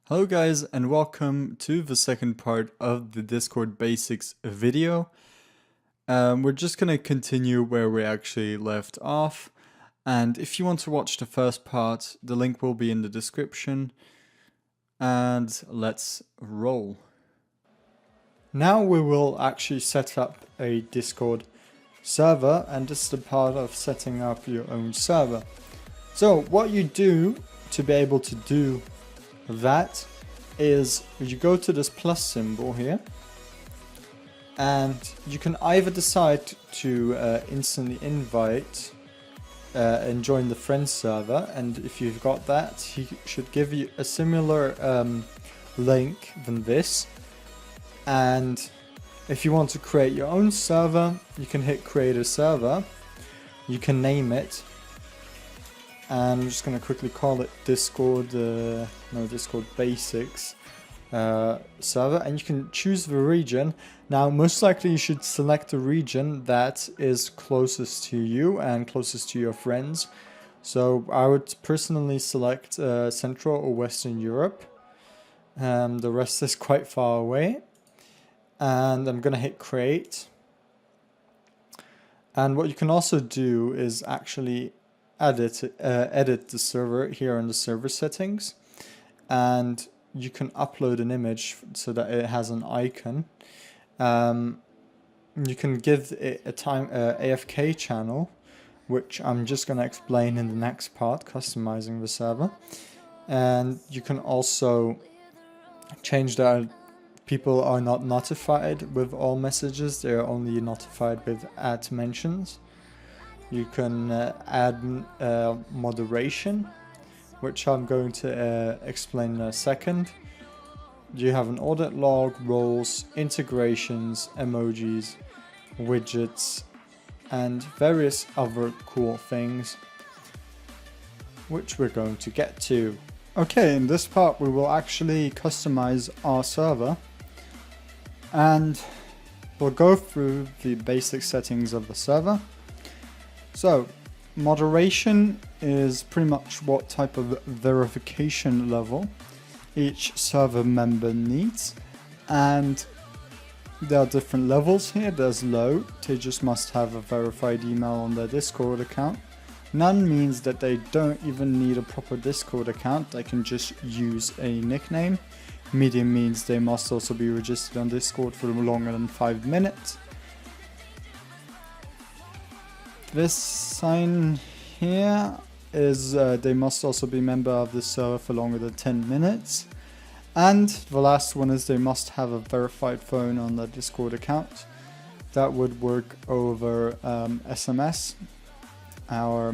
Hello guys, and welcome to the second part of the Discord basics video. We're just going to continue where we actually left off, and if you want to watch the first part, the link will be in the description, and let's roll. Now we will actually set up a Discord server, and this is the part of setting up your own server. So what you do to be able to do that is you go to this plus symbol here, and you can either decide to instantly invite and join the friends server, and if you've got that, he should give you a similar link than this. And if you want to create your own server, you can hit create a server, you can name it, and I'm just going to quickly call it Discord, Discord Basics server, and you can choose the region. Now most likely you should select a region that is closest to you and closest to your friends. So I would personally select Central or Western Europe. The rest is quite far away, and I'm going to hit create. And what you can also do is actually edit the server here in the server settings, and you can upload an image so that it has an icon. You can give it a AFK channel, which I'm just going to explain in the next part, customizing the server. And you can also change that people are not notified with all messages, they're only notified with @mentions. You can add moderation, which I'm going to explain in a second. You have an audit log, roles, integrations, emojis, widgets, and various other cool things, which we're going to get to. Okay, in this part we will actually customize our server, and we'll go through the basic settings of the server. So, moderation is pretty much what type of verification level each server member needs, and there are different levels here. There's low, they just must have a verified email on their Discord account. None means that they don't even need a proper Discord account, they can just use a nickname. Medium means they must also be registered on Discord for longer than 5 minutes. This sign here is they must also be a member of the server for longer than 10 minutes. And the last one is they must have a verified phone on their Discord account. That would work over SMS, our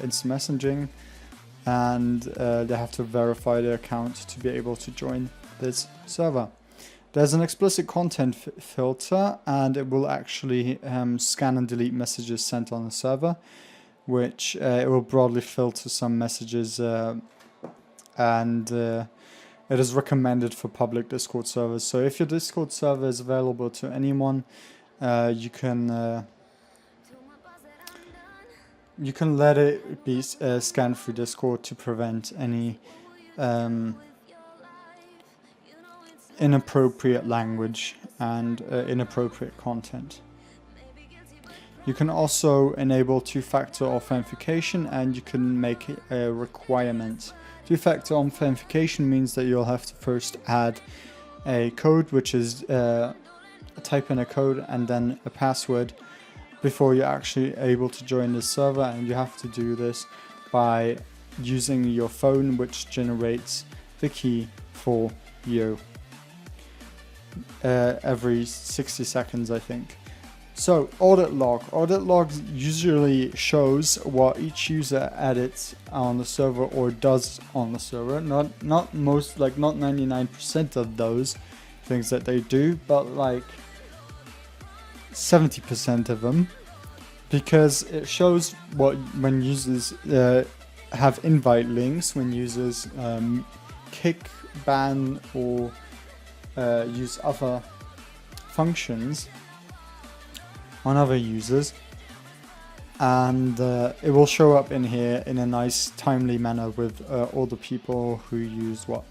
instant messaging, and they have to verify their account to be able to join this server. There's an explicit content filter, and it will actually scan and delete messages sent on the server, which it will broadly filter some messages, and it is recommended for public Discord servers. So if your Discord server is available to anyone, you can let it be scanned through Discord to prevent any inappropriate language and inappropriate content. You can also enable two-factor authentication, and you can make it a requirement. Two-factor authentication means that you'll have to first add a code, which is type in a code and then a password before you're actually able to join the server, and you have to do this by using your phone, which generates the key for you every 60 seconds, I think. So, audit log. Audit log usually shows what each user edits on the server or does on the server. Not most, like not 99% of those things that they do, but like 70% of them, because it shows what when users have invite links, when users kick, ban, or use other functions on other users, and it will show up in here in a nice timely manner with all the people who use what.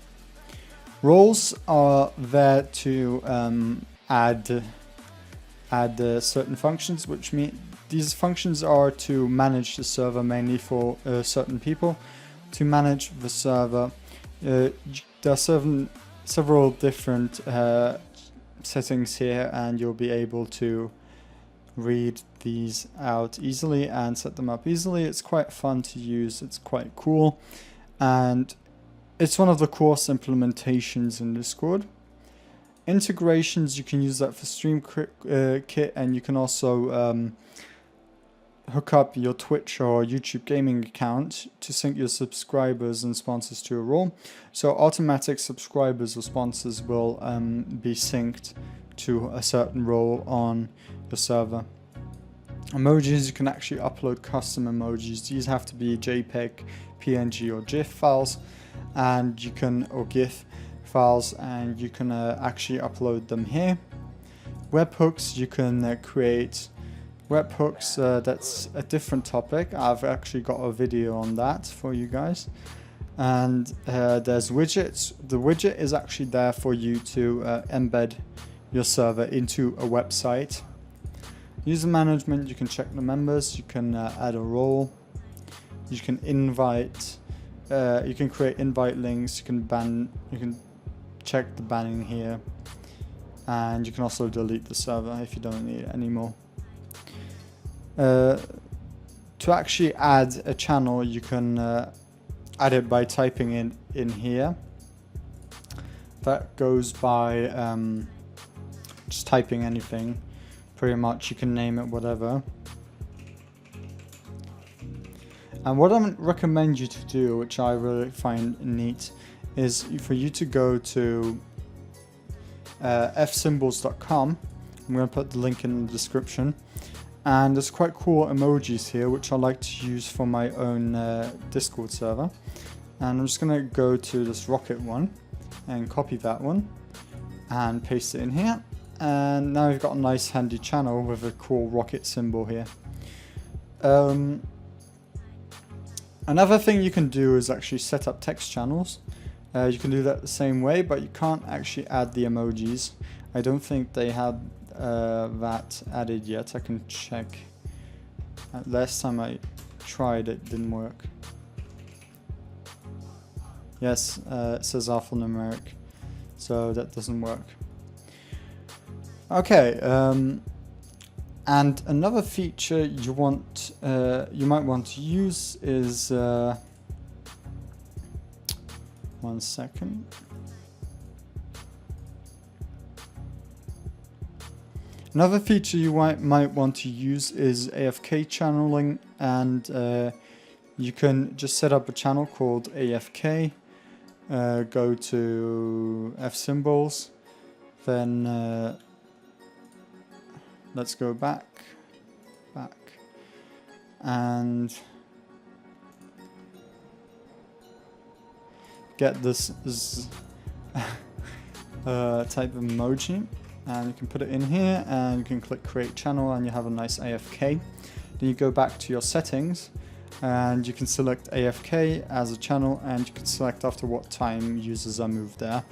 Roles are there to add certain functions, which mean these functions are to manage the server, mainly for certain people. To manage the server, there are several different settings here, and you'll be able to read these out easily and set them up easily. It's quite fun to use, it's quite cool, and it's one of the course implementations in Discord. Integrations, you can use that for StreamKit, and you can also hook up your Twitch or YouTube gaming account to sync your subscribers and sponsors to a role. So automatic subscribers or sponsors will be synced to a certain role on your server. Emojis, you can actually upload custom emojis. These have to be JPEG, PNG or GIF files, and you can, or GIF files, and you can actually upload them here. Webhooks, you can create webhooks. That's a different topic. I've actually got a video on that for you guys. And there's widgets. The widget is actually there for you to embed your server into a website. User management, you can check the members, you can add a role, you can invite, you can create invite links, you can check the banning here, and you can also delete the server if you don't need it anymore. To actually add a channel, you can add it by typing in here. That goes by just typing anything. Pretty much, you can name it whatever. And what I recommend you to do, which I really find neat, is for you to go to fsymbols.com. I'm going to put the link in the description. And there's quite cool emojis here, which I like to use for my own Discord server. And I'm just going to go to this rocket one and copy that one and paste it in here. And now we've got a nice handy channel with a cool rocket symbol here. Another thing you can do is actually set up text channels. You can do that the same way, but you can't actually add the emojis. I don't think they had that added yet. I can check. Last time I tried, it didn't work. Yes, it says alphanumeric, so that doesn't work. Okay, and another feature you might want to use is 1 second. Another feature you might want to use is AFK channeling, and you can just set up a channel called AFK. Go to fsymbols, then let's go back, and get this type of emoji, and you can put it in here, and you can click create channel, and you have a nice AFK. Then you go back to your settings, and you can select AFK as a channel, and you can select after what time users are moved there.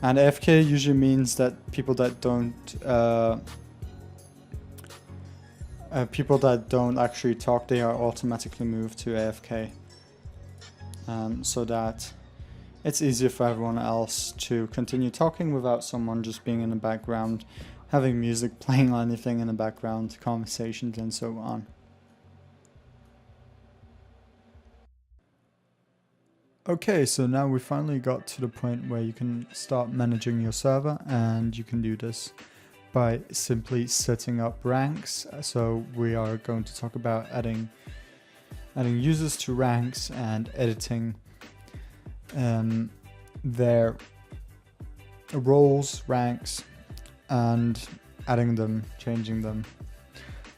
And AFK usually means that people that don't actually talk, they are automatically moved to AFK, so that it's easier for everyone else to continue talking without someone just being in the background, having music playing or anything in the background, conversations and so on. Okay, so now we finally got to the point where you can start managing your server, and you can do this by simply setting up ranks. So we are going to talk about adding users to ranks and editing their roles, ranks, and adding them, changing them.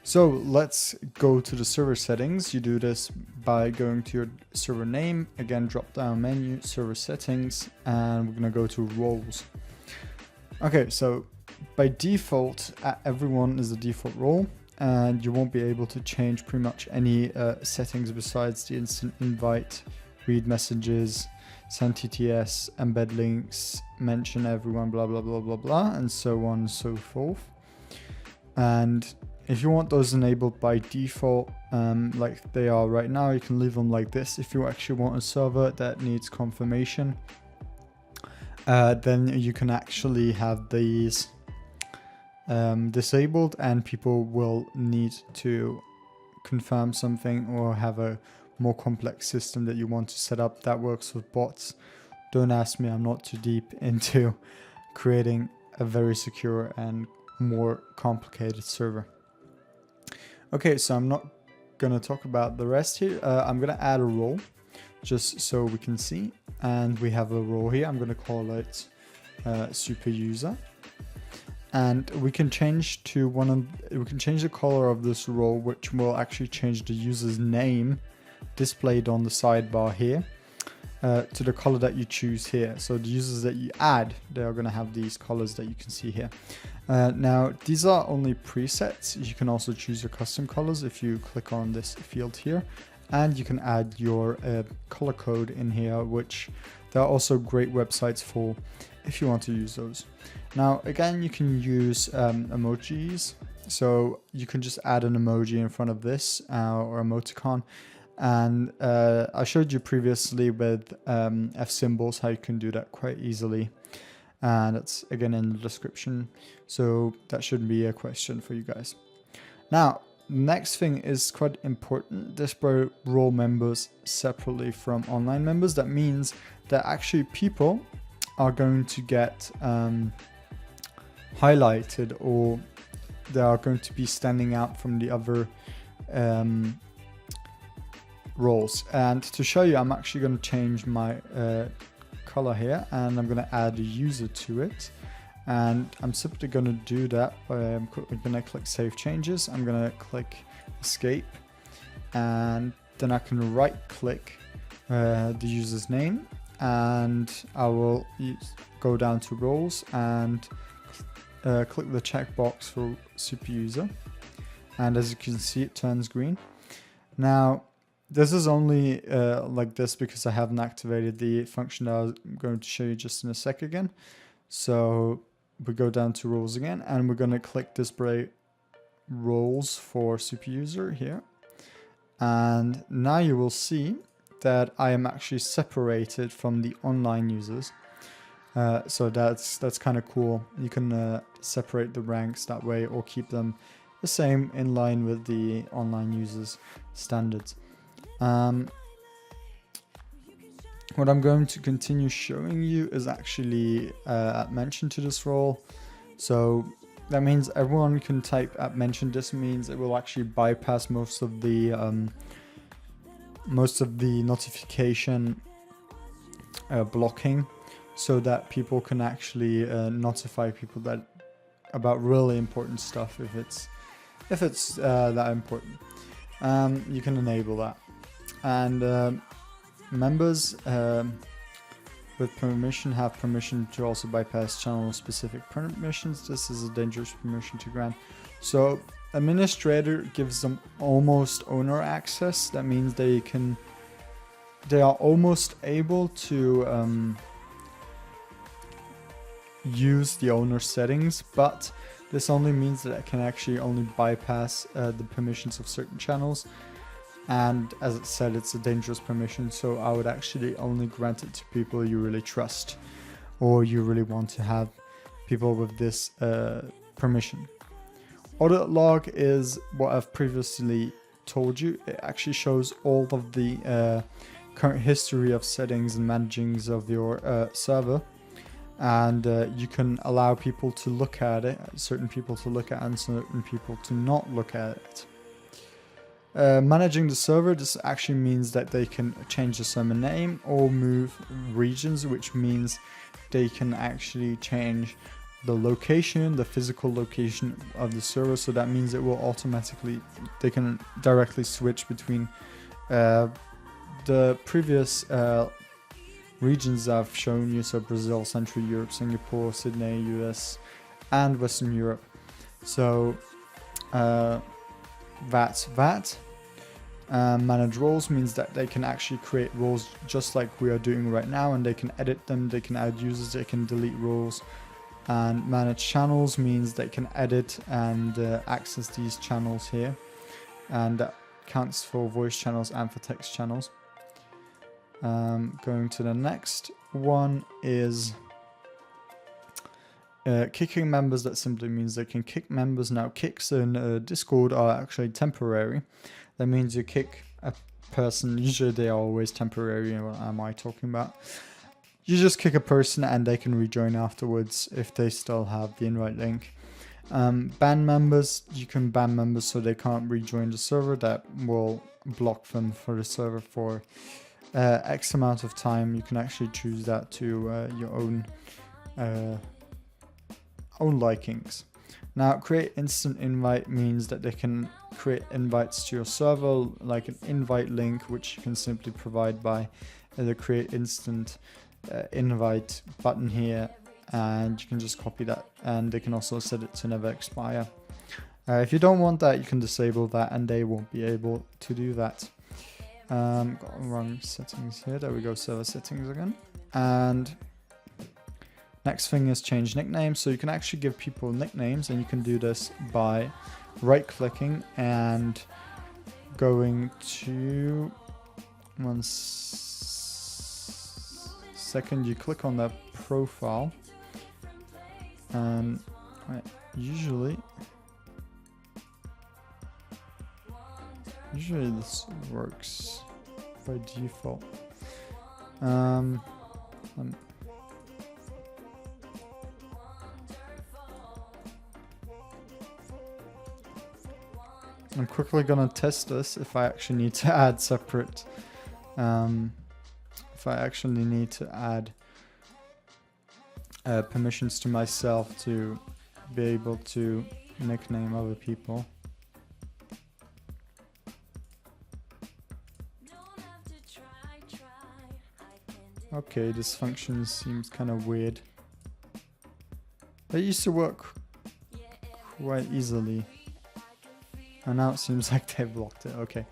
So let's go to the server settings. You do this by going to your server name, again drop down menu, server settings, and we're gonna go to roles. Okay, so by default, everyone is the default role, and you won't be able to change pretty much any settings besides the instant invite read messages, send TTS, embed links, mention everyone, blah, blah, blah, blah, blah, and so on and so forth. And if you want those enabled by default, like they are right now, you can leave them like this. If you actually want a server that needs confirmation, then you can actually have these disabled, and people will need to confirm something or have a more complex system that you want to set up that works with bots. Don't ask me, I'm not too deep into creating a very secure and more complicated server. Okay, so I'm not gonna talk about the rest here. I'm gonna add a role just so we can see, and we have a role here. I'm gonna call it super user, and we can change to we can change the color of this role, which will actually change the user's name displayed on the sidebar here to the color that you choose here. So the users that you add, they are going to have these colors that you can see here. Now these are only presets. You can also choose your custom colors if you click on this field here, and you can add your color code in here, which there are also great websites for if you want to use those. Now again, you can use emojis, so you can just add an emoji in front of this or emoticon. And I showed you previously with F symbols how you can do that quite easily, and it's again in the description, so that shouldn't be a question for you guys. Now next thing is quite important. Display role members separately from online members. That means that actually people are going to get highlighted, or they are going to be standing out from the other roles. And to show you, I'm actually going to change my color here, and I'm going to add a user to it. And I'm simply going to do that by I'm going to click Save Changes. I'm going to click Escape, and then I can right click the user's name, and I will go down to roles and click the checkbox for super user, and as you can see, it turns green. Now this is only like this because I haven't activated the function that I'm going to show you just in a sec again. So we go down to roles again, and we're going to click display roles for super user here, and now you will see that I am actually separated from the online users. So that's kind of cool. You can separate the ranks that way, or keep them the same in line with the online users standards. What I'm going to continue showing you is actually @mention to this role. So that means everyone can type @mention. This means it will actually bypass most of the notification blocking, so that people can actually notify people about really important stuff if it's that important. You can enable that. And members with permission have permission to also bypass channel specific permissions. This is a dangerous permission to grant. So administrator gives them almost owner access. That means they are almost able to use the owner settings, but this only means that it can actually only bypass the permissions of certain channels. And as it said, it's a dangerous permission, so I would actually only grant it to people you really trust, or you really want to have people with this permission. Audit log is what I've previously told you. It actually shows all of the current history of settings and managings of your server, and you can allow people to look at it, certain people to look at, and certain people to not look at it. Managing the server, this actually means that they can change the server name or move regions, which means they can actually change the location, the physical location of the server. So that means it will automatically, they can directly switch between the previous regions I've shown you, so Brazil, Central Europe, Singapore, Sydney, US, and Western Europe. So that's that. Manage roles means that they can actually create roles just like we are doing right now, and they can edit them, they can add users, they can delete roles. And manage channels means they can edit and access these channels here, and that counts for voice channels and for text channels. Going to the next one is kicking members. That simply means they can kick members. Now, kicks in Discord are actually temporary. That means you kick a person, usually they are always temporary. What am I talking about? You just kick a person and they can rejoin afterwards if they still have the invite link. Ban members, you can ban members so they can't rejoin the server. That will block them for the server for X amount of time. You can actually choose that to your own likings. Now, create instant invite means that they can create invites to your server, like an invite link, which you can simply provide by the create instant invite button here, and you can just copy that, and they can also set it to never expire. If you don't want that, you can disable that and they won't be able to do that. Got wrong settings here. There we go, server settings again. And next thing is change nicknames. So you can actually give people nicknames, and you can do this by right clicking and going to one second, you click on their profile, and usually this works by default. I'm quickly gonna test this if I actually need to add separate if I actually need to add permissions to myself to be able to nickname other people. Okay, this function seems kind of weird. It used to work quite easily, and now it seems like they blocked it. Okay.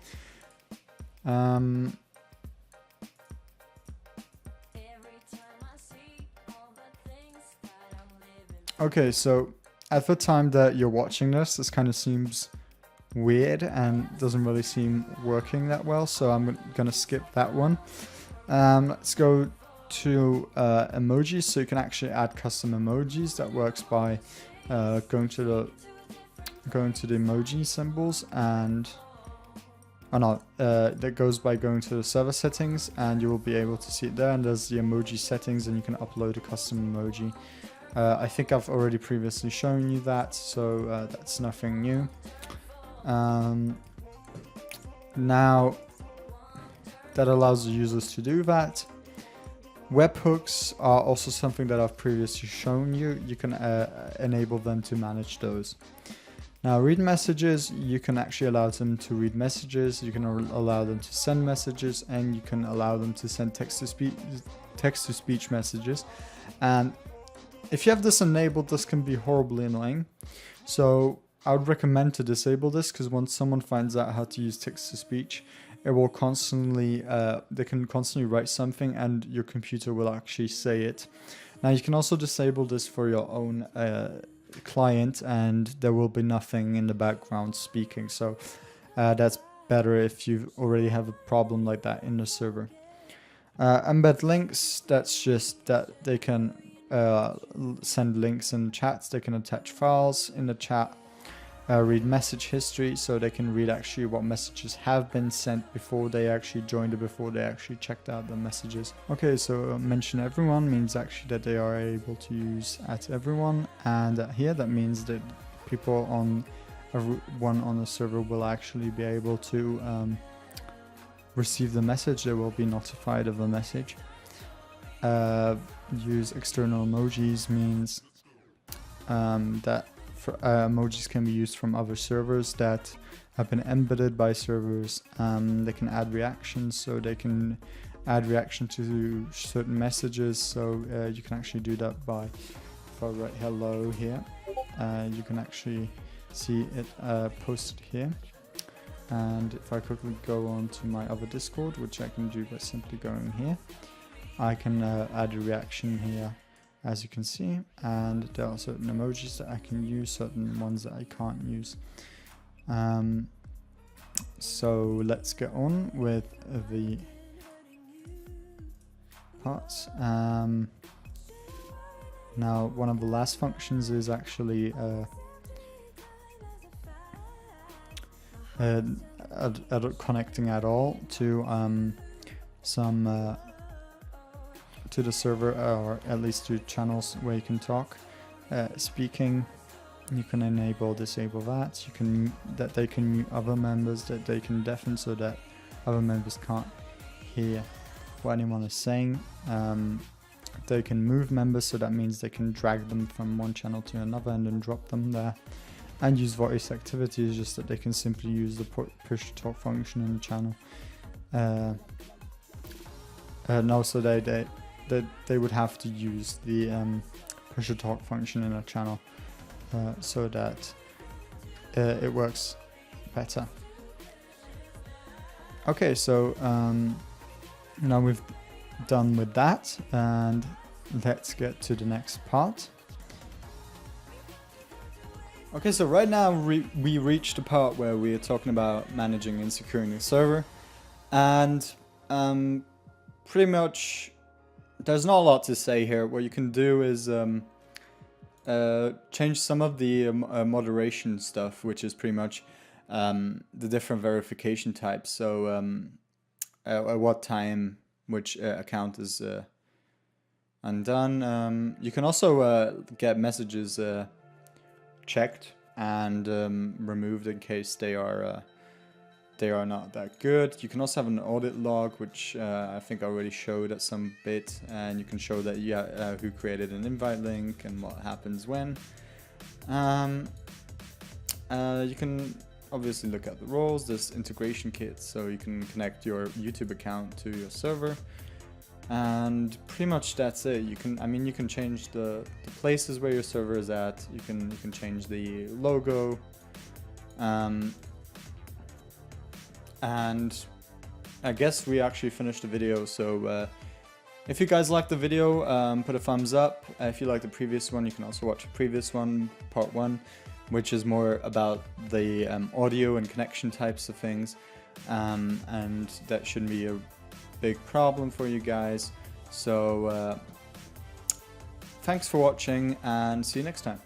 Okay, so at the time that you're watching this kind of seems weird and doesn't really seem working that well, so I'm gonna skip that one. Let's go to emojis. So you can actually add custom emojis. That works by going to the emoji symbols, and that goes by going to the server settings, and you will be able to see it there. And there's the emoji settings, and you can upload a custom emoji. I think I've already previously shown you that, so that's nothing new. Now that allows the users to do that. Webhooks are also something that I've previously shown you. You can enable them to manage those. Now, read messages, you can actually allow them to read messages, you can allow them to send messages, and you can allow them to send text-to-speech messages. And if you have this enabled, this can be horribly annoying. So I would recommend to disable this, because once someone finds out how to use text-to-speech, it will constantly, they can constantly write something and your computer will actually say it. Now you can also disable this for your own client, and there will be nothing in the background speaking. So that's better if you already have a problem like that in the server. Embed links, that's just that they can send links in chats, they can attach files in the chat. Read message history, so they can read actually what messages have been sent before they actually joined or before they actually checked out the messages. Okay, so mention everyone means actually that they are able to use @everyone, and here that means that people on the server will actually be able to receive the message. They will be notified of the message. Use external emojis means that emojis can be used from other servers that have been embedded by servers. They can add reactions, so they can add reaction to certain messages. So you can actually do that by, if I write hello here, you can actually see it posted here. And if I quickly go on to my other Discord, which I can do by simply going here, I can add a reaction here, as you can see, and there are certain emojis that I can use, certain ones that I can't use. So let's get on with the parts. Now, one of the last functions is actually connecting at all to to the server, or at least to channels where you can talk. Speaking, you can disable that. You can they can mute other members, that they can deafen so that other members can't hear what anyone is saying. They can move members, so that means they can drag them from one channel to another and then drop them there. And use voice activity is just that they can simply use the push to talk function in the channel. And also they would have to use the push to talk function in a channel so that it works better. Okay, so now we've done with that, and let's get to the next part. Okay, so right now we reached the part where we are talking about managing and securing the server, and pretty much there's not a lot to say here. What you can do is change some of the moderation stuff, which is pretty much the different verification types. So at what time which account is undone. You can also get messages checked and removed in case they are not that good. You can also have an audit log, which I think I already showed at some bit, and you can show that who created an invite link and what happens when. You can obviously look at the roles. There's integration kits, so you can connect your YouTube account to your server, and pretty much that's it. You can change the places where your server is at. You can change the logo, and I guess we actually finished the video. So if you guys liked the video, put a thumbs up. If you like the previous one, you can also watch the previous one, part 1, which is more about the audio and connection types of things, and that shouldn't be a big problem for you guys. So thanks for watching, and see you next time.